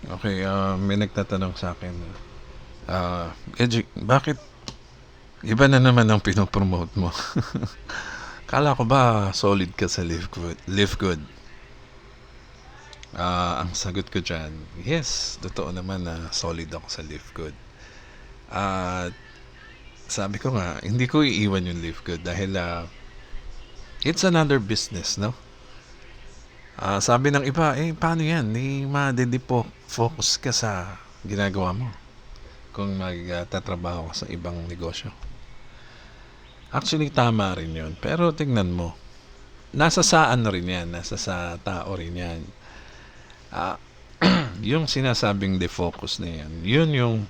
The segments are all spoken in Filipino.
Okay, may nagtatanong sa akin. Edgy, bakit iba na naman ang pinopromote mo? Kala ko ba solid ka sa Live Good? Live Good. Ang sagot ko dyan, yes, totoo naman na solid ako sa Live Good. At sabi ko nga, hindi ko iiwan yung Live Good dahil it's another business, no? Sabi ng iba, paano yan? Focus ka sa ginagawa mo kung magtatrabaho ka sa ibang negosyo. Actually, tama rin yun. Pero tingnan mo, nasa saan rin yan, nasa sa tao rin yan. Yung sinasabing defocus na yan, yun yung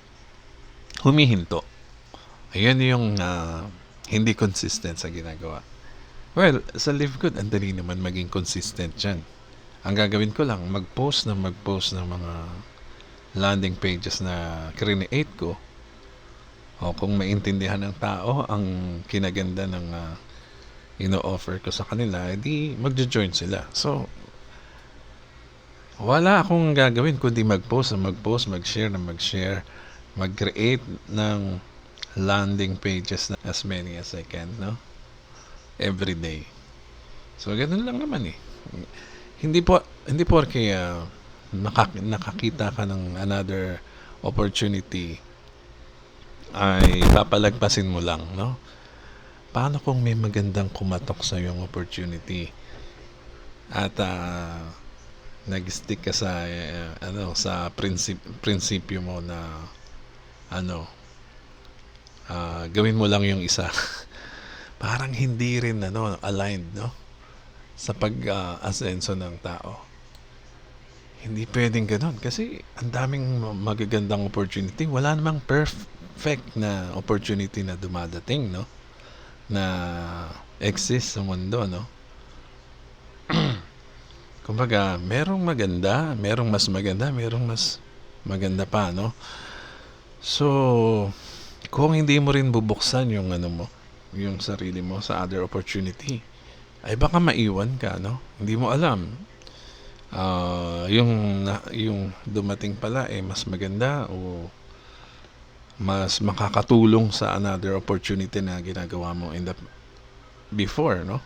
humihinto. Ayun yung hindi consistent sa ginagawa. Well, sa Live Good, ang dali naman maging consistent dyan. Ang gagawin ko lang, mag-post ng mga landing pages na create ko. O kung maintindihan ng tao ang kinaganda ng ino-offer ko sa kanila, edi magjo-join sila. So, wala akong gagawin kundi mag-post, mag-share, mag-create ng landing pages na as many as I can, no? Every day. So, ganun lang naman eh. Hindi porke nakakita ka ng another opportunity ay papalagpasin mo lang, no? Paano kung may magandang kumatok sa yung opportunity at nag-stick ka sa sa prinsipyo mo na gawin mo lang yung isa. Parang hindi rin aligned, no? Sa pag-asenso ng tao. Hindi pwedeng ganoon kasi ang daming magagandang opportunity. Wala namang perfect na opportunity na dumadating, no? Na exist sa mundo, no? Kumbaga, merong maganda, merong mas maganda, merong mas maganda pa, no? So, kung hindi mo rin bubuksan yung yung sarili mo sa other opportunity, ay baka maiwan ka, no? Hindi mo alam. Yung dumating pala mas maganda o mas makakatulong sa another opportunity na ginagawa mo in the before, no?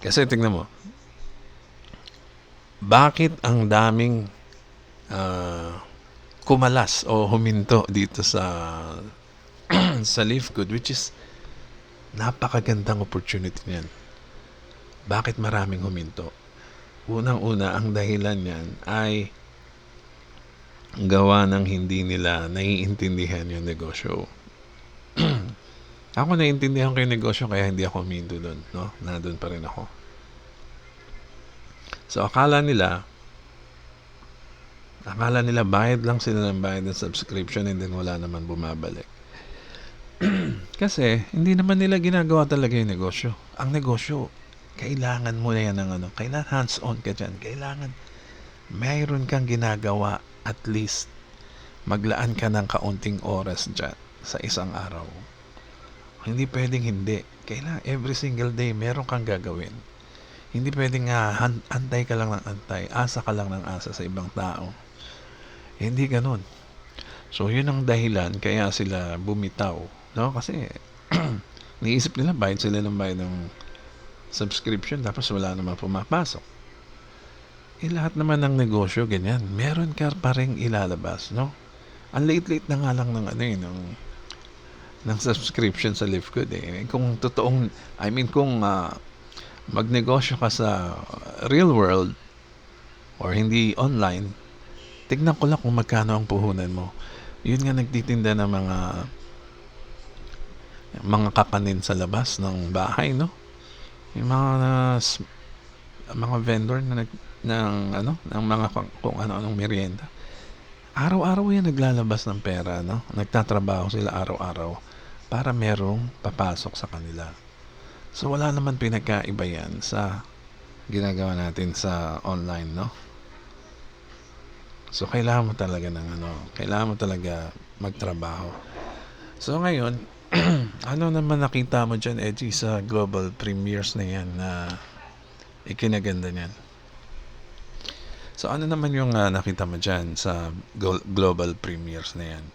Kasi tingnan mo, bakit ang daming kumalas o huminto dito sa sa Live Good, which is napakagandang opportunity niyan. Bakit maraming huminto? Unang-una, ang dahilan niyan ay gawa ng hindi nila naiintindihan yung negosyo. Ako naiintindihan ko yung negosyo kaya hindi ako huminto doon, no? Nandun pa rin ako. So, akala nila bayad lang sila ng bayad ng subscription and then wala naman bumabalik. Kasi, hindi naman nila ginagawa talaga yung negosyo. Ang negosyo, kailangan mo na yan ng kailangan hands-on ka dyan. Kailangan mayroon kang ginagawa, at least maglaan ka ng kaunting oras dyan sa isang araw. Hindi pwedeng hindi. Kailangan every single day meron kang gagawin. Hindi pwedeng antay ka lang ng antay, asa ka lang ng asa sa ibang tao. Hindi ganun. So, yun ang dahilan kaya sila bumitaw, no? Kasi niisip nila bayad sila ng subscription tapos wala naman pumapasok. Lahat naman ng negosyo ganyan. Meron ka pa ring ilalabas, no? Ang late-late na nga lang ng subscription sa Live Good eh. Kung totoong, kung magnegosyo ka sa real world or hindi online, tignan ko lang kung magkano ang puhunan mo. Yun nga nagtitinda ng mga kakanin sa labas ng bahay, no? Yung mga vendor ng mga kung ano-anong merienda. Araw-araw yan naglalabas ng pera, no? Nagtatrabaho sila araw-araw para merong papasok sa kanila. So, wala naman pinagkaiba yan sa ginagawa natin sa online, no? So, kailangan mo talaga magtrabaho. So, ngayon, ano naman nakita mo dyan, Edgy, sa global premieres na yan na ikinaganda niyan? So ano naman yung nakita mo dyan sa global premieres na yan?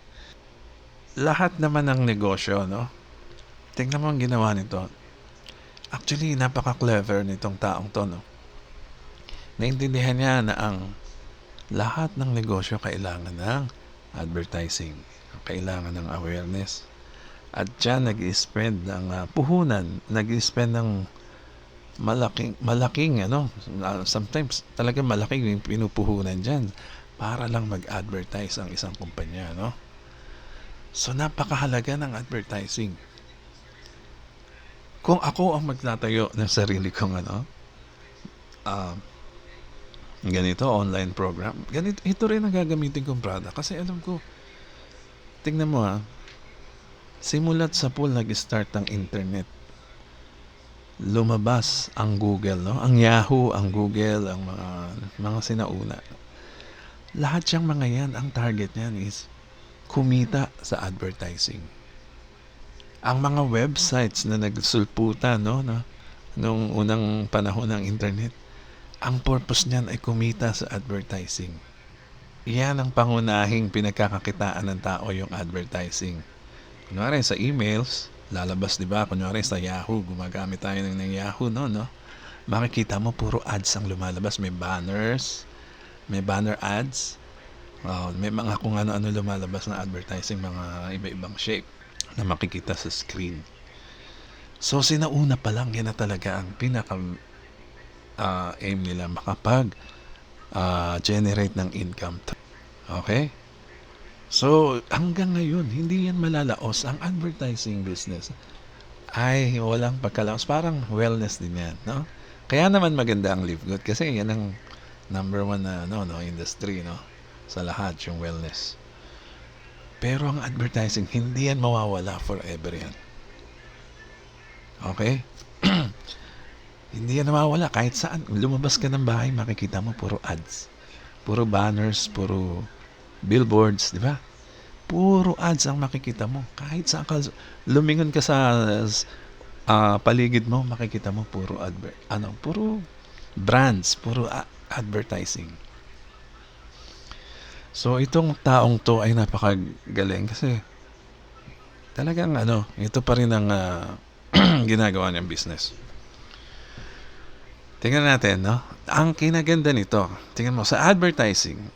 Lahat naman ng negosyo, no? Tingnan mo ang ginawa nito. Actually, napaka-clever nitong taong to, no? Naintindihan niya na ang lahat ng negosyo kailangan ng advertising. Kailangan ng awareness. At dyan nag-spend ng puhunan, nag-spend ng malaking sometimes talaga malaking yung pinupuhunan dyan para lang mag-advertise ang isang kumpanya, no? So napakahalaga ng advertising. Kung ako ang magtatayo ng sarili kong ganito online program, ganito ito rin ang gagamitin kong product kasi alam ko, tingnan mo simulat sa pool nag-start ang internet, lumabas ang Google, no? Ang Yahoo, ang Google, ang mga sinauna. Lahat siyang mga yan, ang target niyan is kumita sa advertising. Ang mga websites na nagsulputan, no, nung unang panahon ng internet, ang purpose niyan ay kumita sa advertising. Iyan ang pangunahing pinagkakakitaan ng tao, yung advertising. Kunwari sa emails, lalabas, di ba? Kunyari sa Yahoo, gumagamit tayo ng Yahoo, no? Makikita mo puro ads ang lumalabas. May banners, may banner ads. May mga kung ano-ano lumalabas na advertising, mga iba-ibang shape na makikita sa screen. So, sinauna pa lang, yan na talaga ang pinaka aim nila, makapag generate ng income. Okay? So, hanggang ngayon, hindi yan malalaos. Ang advertising business ay walang pagkalaos. Parang wellness din yan, no? Kaya naman maganda ang Live Good kasi yan ang number one na industry, no? Sa lahat, yung wellness. Pero ang advertising, hindi yan mawawala forever yan. Okay? Hindi yan mawawala. Kahit saan, lumabas ka ng bahay, makikita mo puro ads. Puro banners, puro billboards, di ba? Puro ads ang makikita mo. Kahit saan ka, lumingon ka sa paligid mo, makikita mo puro puro brands, puro advertising. So itong taong to ay napakagaling kasi talagang ito pa rin ang ginagawa niyang business. Tingnan natin, no? Ang kinaganda nito, tingnan mo, sa advertising,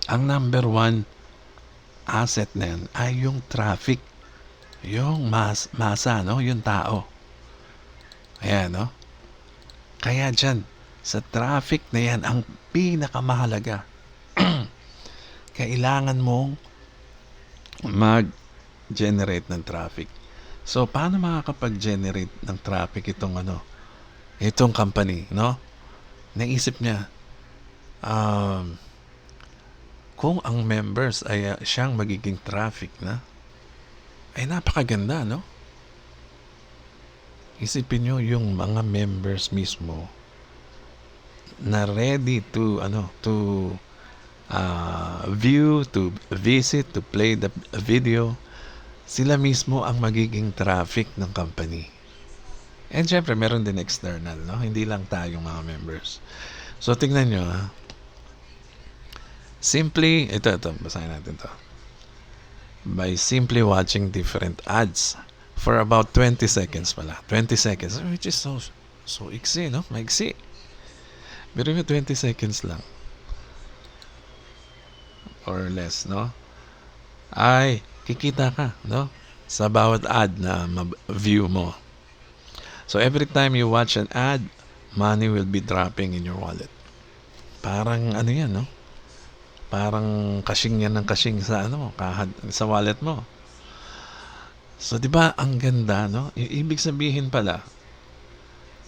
ang number one asset na yan ay yung traffic. Yung masa, no? Yung tao. Ayan, no? Kaya dyan, sa traffic na yan, ang pinakamahalaga. Kailangan mong mag-generate ng traffic. So, paano makakapag-generate ng traffic itong company, no? Naisip niya, kung ang members ay siyang magiging traffic na, ay napakaganda, no? Isipin nyo yung mga members mismo na ready to view, to visit, to play the video. Sila mismo ang magiging traffic ng company. And syempre, meron din external, no? Hindi lang tayong mga members. So, tingnan nyo, simply, ito, basahin natin to. By simply watching different ads for about 20 seconds pala. 20 seconds, which is so iksi, no? Maiksi. Pero yung 20 seconds lang. Or less, no? Ay, kikita ka, no? Sa bawat ad na view mo. So, every time you watch an ad, money will be dropping in your wallet. Parang yan, no? Parang kasing yan ng kasing sa sa wallet mo. So, di ba ang ganda, no? Ibig sabihin pala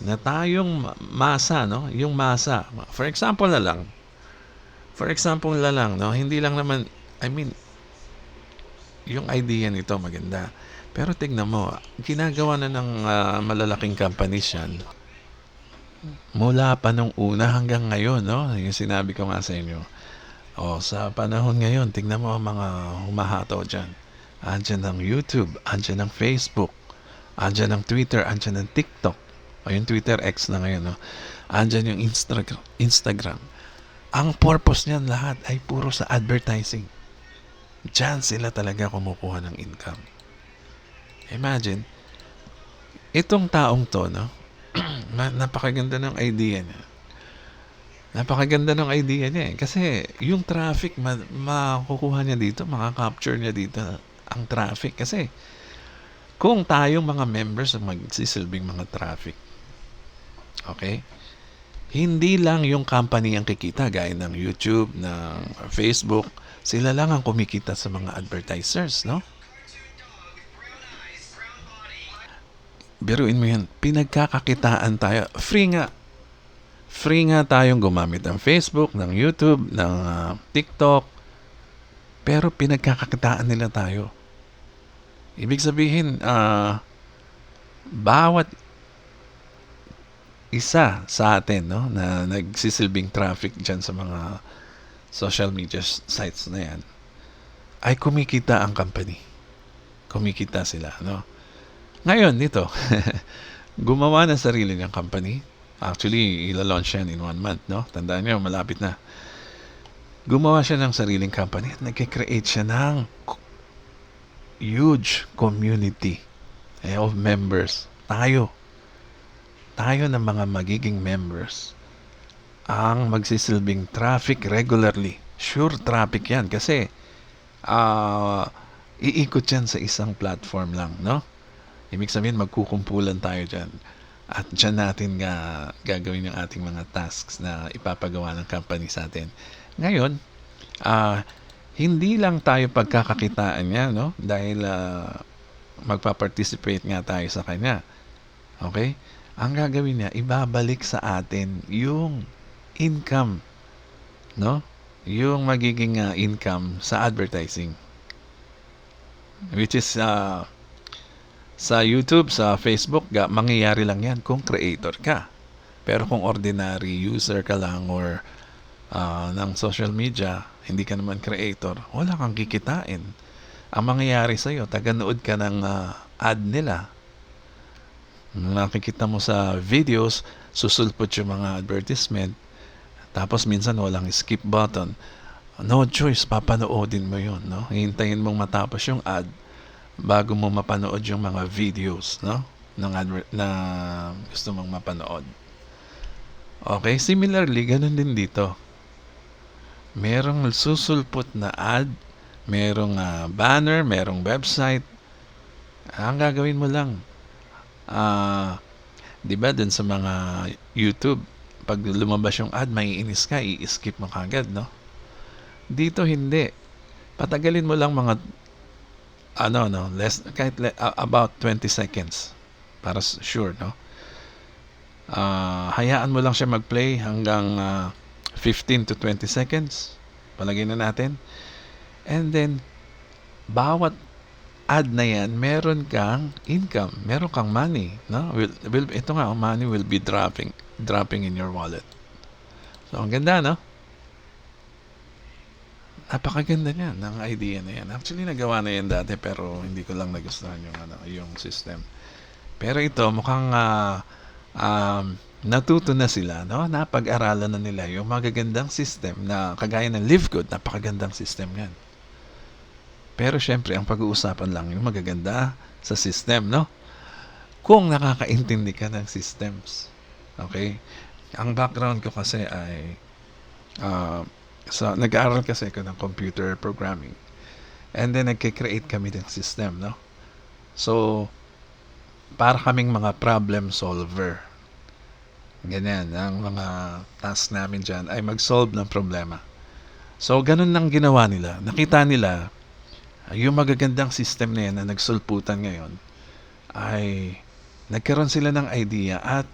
na tayong masa, no? Yung masa. For example na lang, no? Hindi lang naman, yung idea nito maganda. Pero tignan mo, ginagawa na ng malalaking companies yan. Mula pa nung una hanggang ngayon, no? Yung sinabi ko nga sa inyo. Sa panahon ngayon, tignan mo ang mga humahataw dyan. Andyan ang YouTube, andyan ang Facebook, andyan ang Twitter, andyan ang TikTok. Yung Twitter X na ngayon, no? Andyan yung Instagram. Ang purpose niyan lahat ay puro sa advertising. Diyan sila talaga kumukuha ng income. Imagine, itong taong to, no? Napakaganda ng idea niya. Napakaganda ng idea niya eh. Kasi yung traffic, makukuha niya dito, makakapture niya dito ang traffic. Kasi kung tayong mga members ang magsisilbing mga traffic, okay? Hindi lang yung company ang kikita gaya ng YouTube, ng Facebook. Sila lang ang kumikita sa mga advertisers, no? Biruin mo yan, pinagkakakitaan tayo. Free nga. Free nga tayong gumamit ng Facebook, ng YouTube, ng TikTok. Pero pinagkakakitaan nila tayo. Ibig sabihin, bawat isa sa atin, no, na nagsisilbing traffic dyan sa mga social media sites na yan, ay kumikita ang company. Kumikita sila, no? Ngayon, nito, gumawa ng sarili niyang company. Actually, ila-launch yan in 1 month, no? Tandaan niyo, malapit na. Gumawa siya ng sariling company at nag-create siya ng huge community of members. Tayo ng mga magiging members ang magsisilbing traffic regularly. Sure traffic yan kasi iikot yan sa isang platform lang, no? Ibig sabihin, magkukumpulan tayo dyan. At dyan natin gagawin yung ating mga tasks na ipapagawa ng company sa atin. Ngayon, hindi lang tayo pagkakakitaan niya, no? Dahil magpa-participate nga tayo sa kanya. Okay? Ang gagawin niya, ibabalik sa atin yung income, no? Yung magiging income sa advertising. Which is sa YouTube, sa Facebook, mangyayari lang yan kung creator ka. Pero kung ordinary user ka lang or ng social media, hindi ka naman creator, wala kang kikitain. Ang mangyayari sa'yo, taga-nood ka ng ad nila. Nakikita mo sa videos, susulpot yung mga advertisement, tapos minsan walang skip button. No choice, papanoodin mo yun, no? Hintayin mong matapos yung ad bago mo mapanood yung mga videos, no? Na gusto mong mapanood. Okay, similarly, ganun din dito. Merong susulpot na ad, merong banner, merong website. Ang gagawin mo lang, di ba dun sa mga YouTube, pag lumabas yung ad, maiinis ka, i-skip mo kagad, no? Dito hindi. Patagalin mo lang mga about 20 seconds para sure, no? Hayaan mo lang siya mag-play hanggang 15 to 20 seconds. Palagay na natin. And then, bawat ad na yan, meron kang income, meron kang money, no? Ito nga, money will be dropping in your wallet. So, ang ganda, no? Napakaganda niya ng idea na yan. Actually, nagawa na yan dati pero hindi ko lang nagustuhan yung system. Pero ito, mukhang natuto na sila, no? Napag-aralan na nila yung magagandang system na kagaya ng Live Good, napakagandang system yan. Pero syempre, ang pag-uusapan lang yung magaganda sa system, no? Kung nakakaintindi ka ng systems. Okay? Ang background ko kasi ay nag-aaral kasi ako ng computer programming. And then, nagkikreate kami ng system, no? So, para kaming mga problem solver. Ganyan. Ang mga task namin dyan ay mag-solve ng problema. So, ganun lang ginawa nila. Nakita nila, yung magagandang system na yan na nagsulputan ngayon, ay nagkaroon sila ng idea at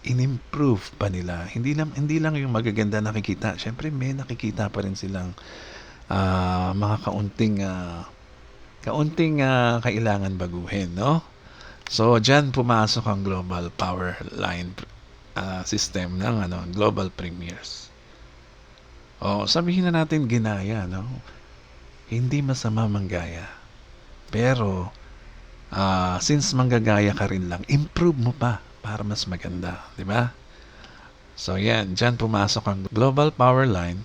in-improve pa nila. Hindi lang yung magaganda nakikita. Siyempre, may nakikita pa rin silang mga kaunting kailangan baguhin, no? So, dyan pumasok ang Global Power Line system ng Global Premiers. Sabihin na natin ginaya, no? Hindi masama manggaya. Pero, since manggagaya ka rin lang, improve mo pa para mas maganda, di ba? So yan, dyan pumasok ang global power line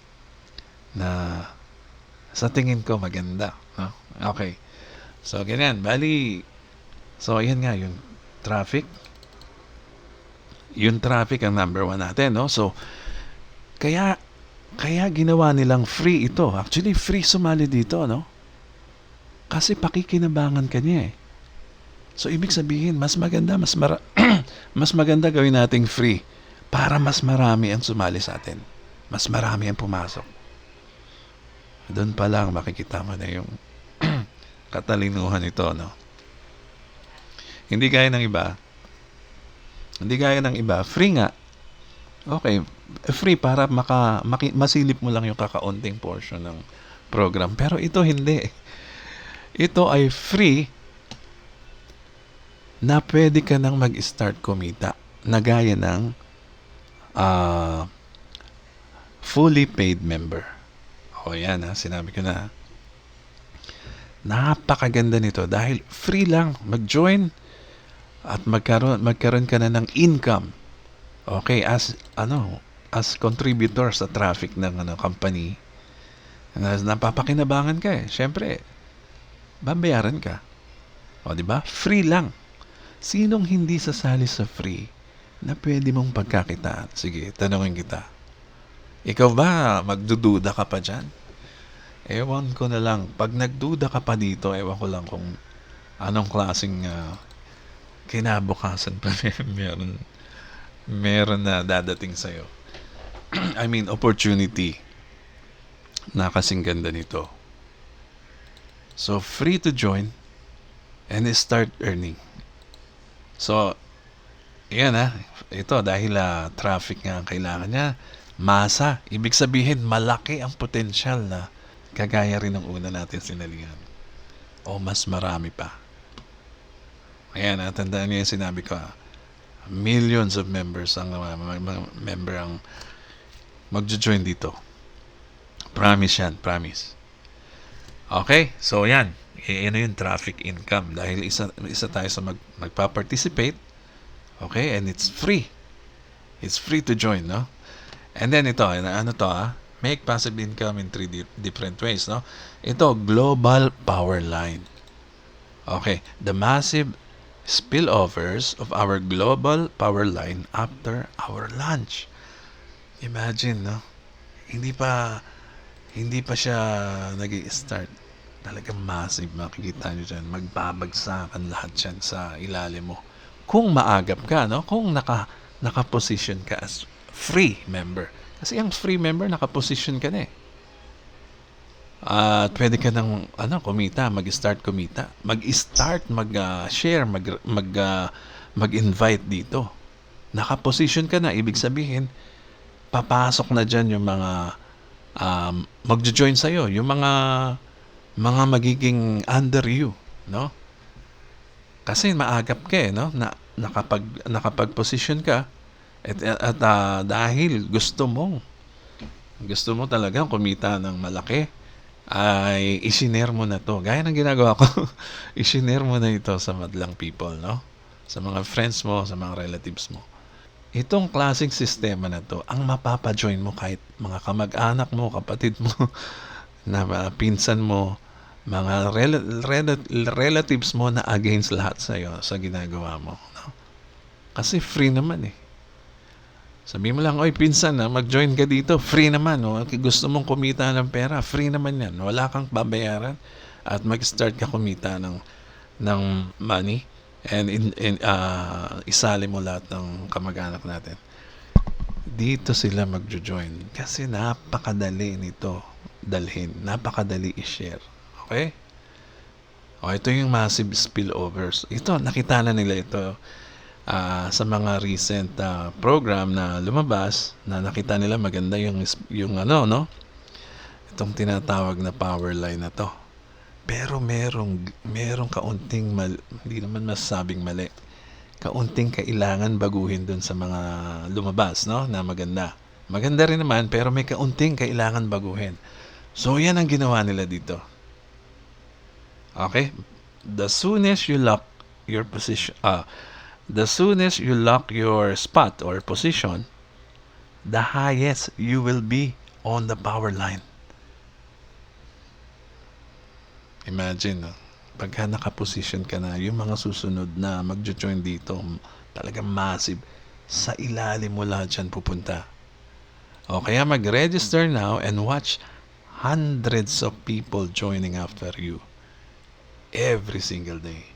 na sa tingin ko maganda. No? Okay. So ganyan, bali, so yan nga yung traffic. Yung traffic ang number 1 natin, no? So, kaya ginawa nilang free ito. Actually, free sumali dito, no? Kasi pakikinabangan ka niya eh. So, ibig sabihin, mas maganda, mas maganda gawin nating free para mas marami ang sumali sa atin. Mas marami ang pumasok. Doon pa lang makikita mo na yung katalinuhan ito, no? Hindi gaya ng iba, free nga. Okay, free para masilip mo lang yung kakaunting portion ng program. Pero ito hindi. Ito ay free na pwede ka nang mag-start kumita na gaya ng fully paid member. O yan sinabi ko na. Napakaganda nito dahil free lang mag-join at magkaroon ka na ng income. Okay, as contributor sa traffic ng company. Napapakinabangan ka eh. Syempre, babayaran ka. O, di ba? Free lang. Sinong hindi sasali sa free na pwede mong pagkakitaan? Sige, tanungin kita. Ikaw ba, magdududa ka pa dyan? Ewan ko na lang. Pag nagduda ka pa dito, ewan ko lang kung anong klaseng kinabukasan pa meron na dadating sa'yo. I mean, opportunity na kasing ganda nito. So, free to join and start earning. So, yan ito dahil traffic nga ang kailangan niya. Masa, ibig sabihin malaki ang potensyal na kagaya rin ng una natin sinalingan. O mas marami pa. Ayan, tandaan niyo yung sinabi ko. Millions of members ang member ang magjo-join dito. Promise yan, promise. Okay, so yan. Ano yung traffic income dahil isa tayo sa magpa-participate. Okay, and it's free. It's free to join, no? And then ito, make passive income in 3 different ways, no? Ito, global power line. Okay, the massive spillovers of our global power line after our lunch. Imagine, no? Hindi pa siya nag-i-start. Talagang massive, makikita nyo dyan. Magbabagsakan lahat dyan sa ilalim mo. Kung maagap ka, no? Kung naka-position ka as free member. Kasi ang free member, naka-position ka na eh. At pwede ka nang kumita, mag-start kumita. Mag-start, mag-share, mag-invite dito. Naka-position ka na, ibig sabihin, papasok na dyan yung mga magjo-join sa'yo, yung mga magiging under you, no? Kasi maagap ka no? Nakapag-position ka at dahil gusto mo talagang kumita ng malaki, ay isinare mo na to. Gaya ng ginagawa ko, isinare mo na ito sa madlang people, no? Sa mga friends mo, sa mga relatives mo. Itong klaseng sistema na to, ang mapapajoin mo kahit mga kamag-anak mo, kapatid mo, na pinsan mo, mga relatives mo na against lahat sa'yo sa ginagawa mo. No? Kasi free naman eh. Sabi mo lang, oy pinsan mag-join ka dito, free naman. No? Gusto mong kumita ng pera, free naman yan. Wala kang babayaran at mag-start ka kumita ng money and isali mo lahat ng kamag-anak natin. Dito sila magjo-join kasi napakadali nito dalhin, napakadali i-share. Okay? O, ito yung massive spillovers. Ito, nakita na nila ito sa mga recent program na lumabas na nakita nila maganda yung itong tinatawag na power line na to. Pero merong kaunting hindi naman masasabing mali. Kaunting kailangan baguhin dun sa mga lumabas, no? Na maganda. Maganda rin naman pero may kaunting kailangan baguhin. So yan ang ginawa nila dito. Okay? The soonest you lock your position, the soonest you lock your spot or position, the highest you will be on the power line. Imagine, no? Pagka nakaposition ka na, yung mga susunod na magjo-join dito, talagang massive. Sa ilalim mo lahat yan pupunta. O kaya mag-register now and watch hundreds of people joining after you every single day.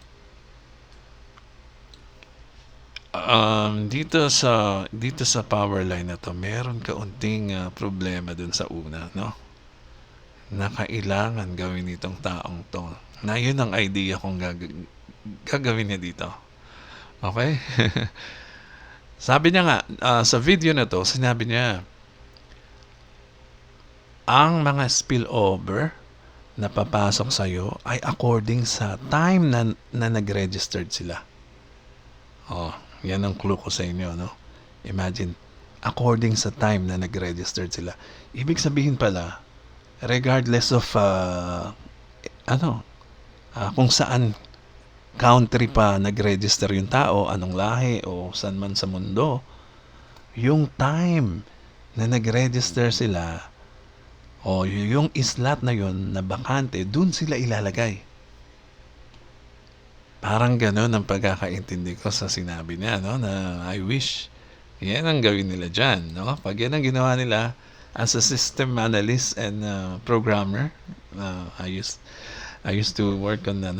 Dito sa power line na to, meron kaunting problema dun sa una, no? Na kailangan gawin itong taong to. Na yun ang idea kong gagawin niya dito. Okay? Sabi niya nga, sa video na to, sinabi niya, ang mga spillover na papasok sa'yo ay according sa time na nag-registered sila. Oh, yan ang clue ko sa inyo, no? Imagine, according sa time na nag-registered sila. Ibig sabihin pala, regardless of kung saan country pa nag-register yung tao, anong lahi o saan man sa mundo, yung time na nag-register sila o yung slot na yun na bakante, dun sila ilalagay. Parang ganun ang pagkakaintindi ko sa sinabi niya, no? Na I wish yan ang gawin nila dyan, no? Pag yan ang ginawa nila as a system analyst and programmer, I used to work on a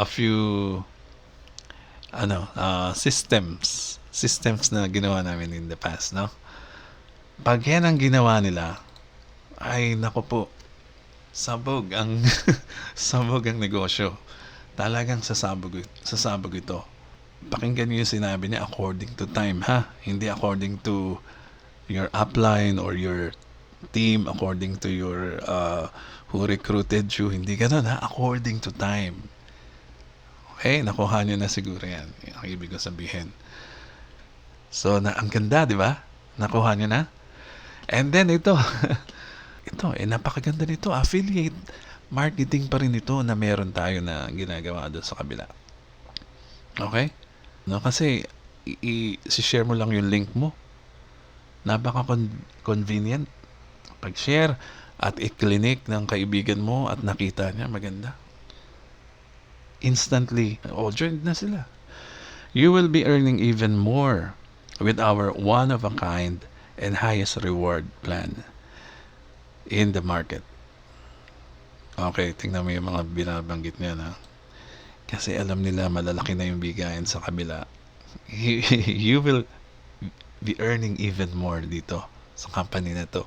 few systems na ginawa namin in the past, no? Pag yan ang ginawa nila, ay nako po, sabog ang sabog ang negosyo. Talagang sasabog ito. Pakinggan niyo yung sinabi niya, according to time, ha? Hindi according to your upline or your team, according to your who recruited you. Hindi ganun, ha? According to time. Okay, nakuha niyo na siguro yan. Ang ibig ko sabihin. So, ang ganda, di ba? Nakuha niyo na? And then ito, napakaganda nito. Affiliate marketing pa rin ito na meron tayo na ginagawa doon sa kabila. Okay? No, kasi i-share mo lang yung link mo. Napaka-convenient. Pag-share at i-clinic ng kaibigan mo at nakita niya, maganda. Instantly, joined na sila. You will be earning even more with our one-of-a-kind and highest reward plan in the market. Okay, tingnan mo yung mga binabanggit niya, na kasi alam nila malalaki na yung bigayan sa kabila. You will be earning even more dito sa company na to,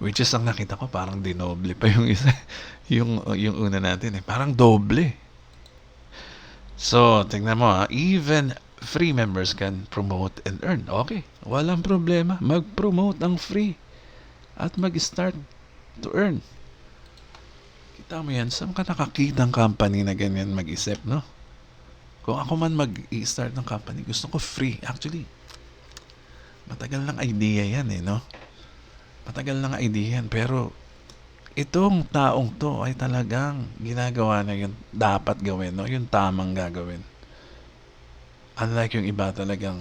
which is ang nakita ko parang dinoble pa yung isa yung una natin, parang doble. So tingnan mo, even free members can promote and earn. Okay, walang problema, mag-promote ang free at mag-start to earn. Kita mo yan, saan ka nakakita ng company na ganyan mag-isip, no? Kung ako man mag-i-start ng company, gusto ko free. Actually, matagal ng idea yan, no? Matagal ng idea yan, pero itong taong to ay talagang ginagawa na yung dapat gawin, no? Yung tamang gagawin. Unlike yung iba, talagang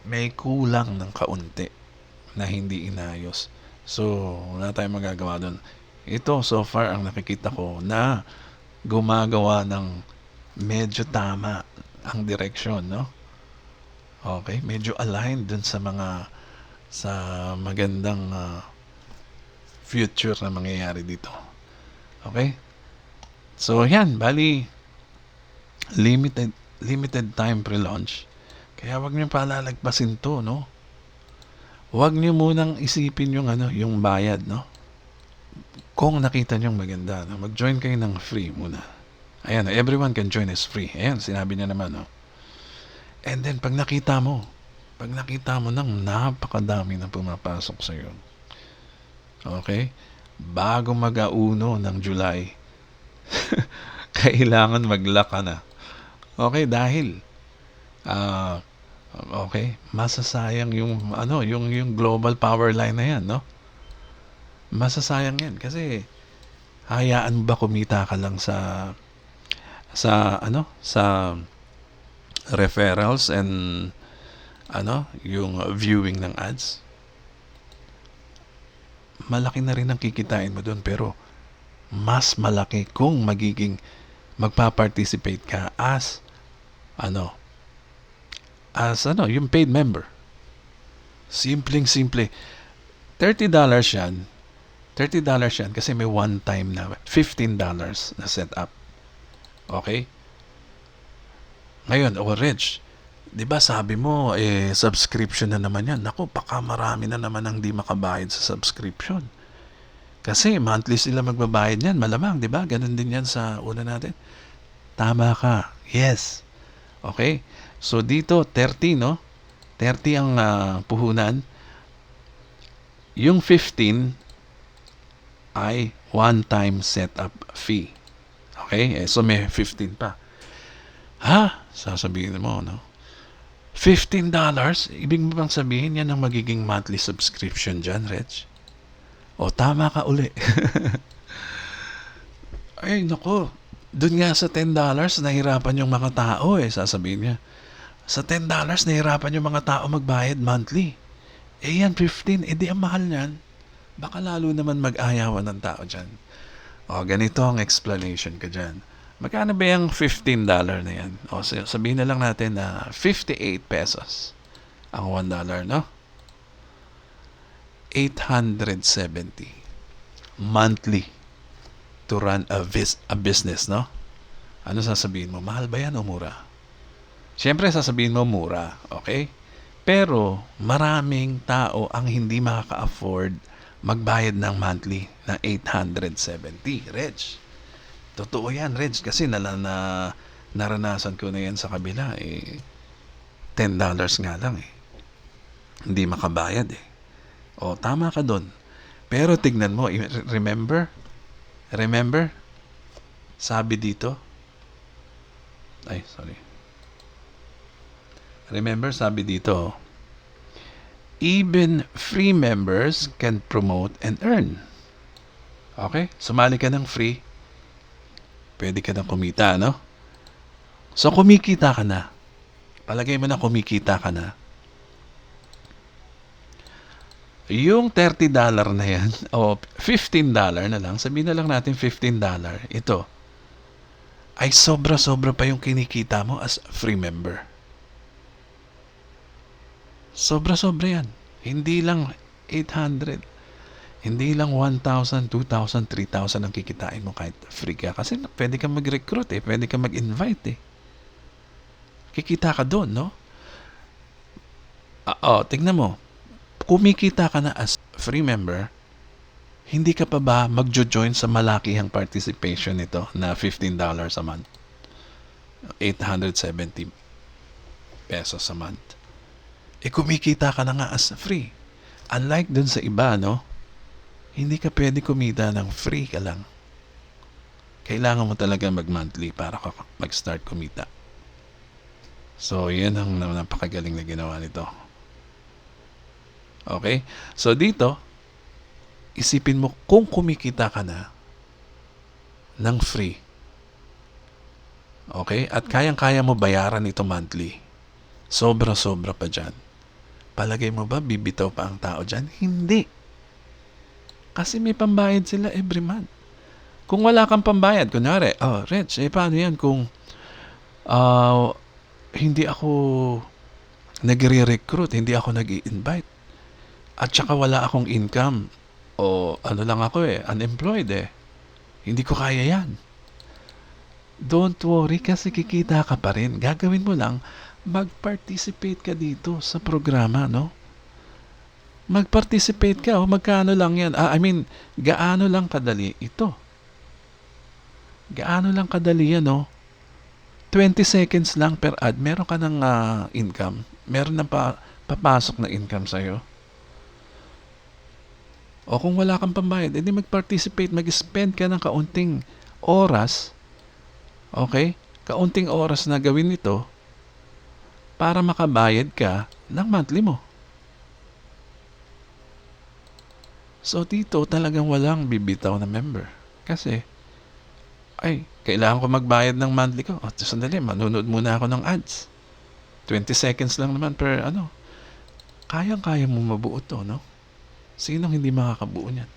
may kulang ng kaunti na hindi inayos. So, wala tayong magagawa doon. Ito, so far, ang nakikita ko na gumagawa ng medyo tama ang direksyon, no? Okay, medyo aligned dun sa magandang future na mangyayari dito. Okay? So, yan, bali, limited time pre-launch. Kaya wag niyo palalagpasin to, no? Wag niyo munang isipin yung bayad, no? Kung nakita niyo maganda, no? Mag-join kayo ng free muna. Ayan, everyone can join as free. Ayan, sinabi niya naman, no? And then, pag nakita mo ng napakadami na pumapasok sa iyo. Okay? Bago mag-auno ng July, kailangan mag-lock ka na. Okay, dahil okay, masasayang yung global power line na yan, no? Masasayang yan kasi hayaan mo ba kumita ka lang sa referrals and yung viewing ng ads, malaki na rin ang kikitain mo doon, pero mas malaki kung magpa-participate ka ano, yung paid member. Simpleng-simple. $30 yan. $30 yan kasi may one time na $15 na setup. Okay? Ngayon, Reg, di ba sabi mo, subscription na naman yan. Naku, baka marami na naman ang di makabayad sa subscription. Kasi monthly sila magbabayad niyan, malamang, di ba? Ganun din yan sa una natin. Tama ka. Yes. Okay? So dito, 30, no? 30 ang puhunan. Yung 15 ay one-time setup fee. Okay? So may 15 pa. Ha? Sasabihin mo, no? $15? Ibig mo bang sabihin yan ang magiging monthly subscription dyan, Reg? O, tama ka uli. Ay, nako. Doon nga sa $10, nahirapan yung mga tao sasabihin niya. Sa $10, nahirapan yung mga tao magbayad monthly. Yan, 15. Di ang mahal niyan. Baka lalo naman mag-ayawan ng tao dyan. O, ganito ang explanation ka dyan. Magkano ba yung $15 na yan? O, sabihin na lang natin na 58 pesos ang $1, no? 870 monthly to run a business, no? Ano sasabihin mo? Mahal ba yan o mura? Siyempre, sasabihin mo mura, okay? Pero, maraming tao ang hindi makaka-afford magbayad ng monthly ng 870. Reg, totoo yan, Reg, kasi naranasan ko na yan sa kabila. $10 nga lang hindi makabayad O, tama ka doon. Pero tignan mo, remember, sabi dito, remember, sabi dito, even free members can promote and earn. Okay? Sumali ka ng free, pwede ka nang kumita, no? So, kumikita ka na. Palagay mo na kumikita ka na. Yung $30 na yan, o $15 na lang, sabihin na lang natin $15, ito, ay sobra-sobra pa yung kinikita mo as free member. Sobra-sobra yan. Hindi lang 800. Hindi lang 1,000, 2,000, 3,000 ang kikitain mo kahit free ka. Kasi pwede ka mag-recruit pwede ka mag-invite Kikita ka doon, no? Tingnan mo. Kumikita ka na as free member, hindi ka pa ba magjo-join sa malakihang participation nito na $15 a month? 870 pesos a month. Kumikita ka na nga as free. Unlike dun sa iba, no? Hindi ka pwede kumita ng free ka lang. Kailangan mo talaga mag-monthly para ka mag-start kumita. So, yan ang napakagaling na ginawa nito. Okay? So, dito, isipin mo kung kumikita ka na ng free. Okay? At kayang-kaya mo bayaran ito monthly. Sobra-sobra pa dyan. Palagay mo ba bibitaw pa ang tao dyan? Hindi. Kasi may pambayad sila every month. Kung wala kang pambayad, kunyari, Reg, paano yan kung hindi ako nagre-recruit, hindi ako nag-i-invite, at saka wala akong income, o lang ako unemployed hindi ko kaya yan. Don't worry kasi kikita ka pa rin. Gagawin mo lang, mag-participate ka dito sa programa, no? Mag-participate ka, magkano lang yan? Gaano lang kadali ito? Gaano lang kadali yan, no? 20 seconds lang per ad, meron ka ng income. Meron na papasok na income sa'yo. O kung wala kang pambayad, edi mag-participate, mag-spend ka ng kaunting oras, okay? Kaunting oras na gawin ito para makabayad ka ng monthly mo. So, dito talagang walang bibitaw na member. Kasi, kailangan ko magbayad ng monthly ko. Sandali, manonood muna ako ng ads. 20 seconds lang naman per kayang-kaya mo mabuo to, no? Sinong hindi makakabuo niyan?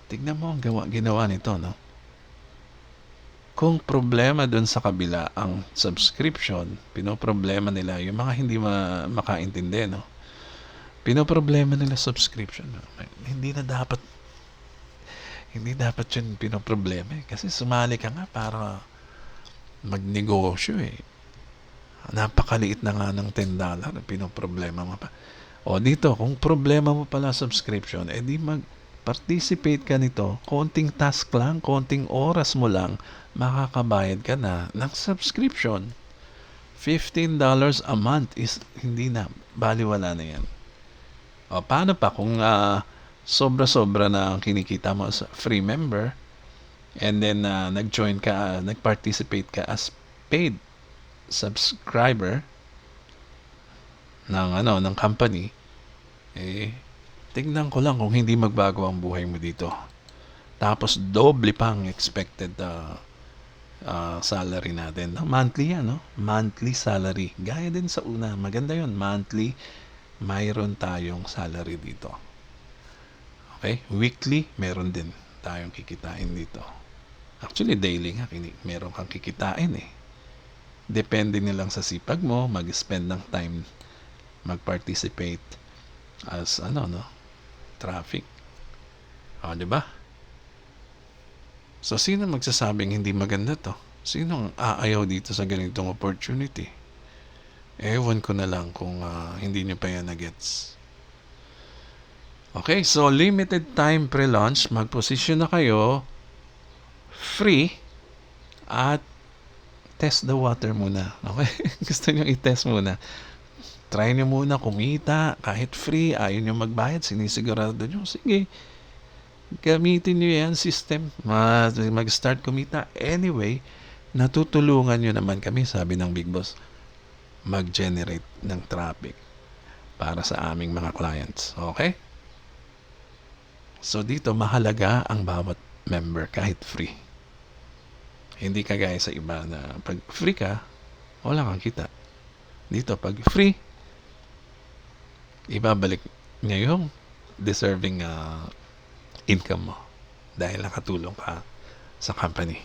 Tignan mo ang ginawa nito, no? Kung problema dun sa kabila ang subscription, pinoproblema nila yung mga hindi makaintindi, no? Pinoproblema nila subscription. No? Hindi dapat yun pinoproblema eh. Kasi sumali ka nga para magnegosyo eh. Napakaliit na nga ng $10, pinoproblema mo pa. O dito, kung problema mo pala subscription, edi mag-participate ka nito, konting task lang, konting oras mo lang, makakabayad ka na ng subscription. $15 a month is hindi na, baliwala na yan. O paano pa kung sobra-sobra na ang kinikita mo as free member, and then nag-join ka, nag-participate ka as paid subscriber ng company, tignan ko lang kung hindi magbago ang buhay mo dito. Tapos doble pang expected salary natin. Monthly yan, no? Monthly salary. Gaya din sa una. Maganda yun. Monthly, mayroon tayong salary dito. Okay? Weekly, meron din tayong kikitain dito. Actually, daily nga, meron kang kikitain eh. Depende nilang sa sipag mo, mag-spend ng time, mag-participate as traffic. O, di ba? So, sino magsasabing hindi maganda to? Sino ang aayaw dito sa ganitong opportunity? Ewan ko na lang kung hindi nyo pa yan na-gets. Okay, so limited time pre-launch. Mag-position na kayo. Free. At test the water muna. Okay? Gusto nyo i-test muna. Try nyo muna kumita. Kahit free, ayaw nyo magbayad. Sinisigurado nyo. Sige. Gamitin nyo yan system. Mag-start kumita. Anyway, natutulungan nyo naman kami, sabi ng Big Boss, mag-generate ng traffic para sa aming mga clients. Okay? So dito, mahalaga ang bawat member kahit free. Hindi kagaya sa iba na pag free ka, wala kang kita. Dito, pag free, ibabalik niya yung deserving income mo dahil nakatulong ka sa company.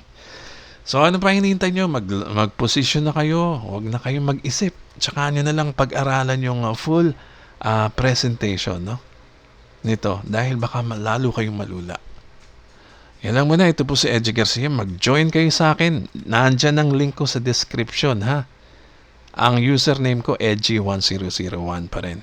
So ano pa hinihintay nyo? Mag-position na kayo. Huwag na kayong mag-isip. Tsaka nyo na lang pag-aralan yung full presentation, no? Nito, dahil baka lalo kayong malula. Yan lang muna. Ito po si Edgy Garcia. Mag-join kayo sa akin. Nandyan ang link ko sa description, ha? Ang username ko, Edgy1001 pa rin.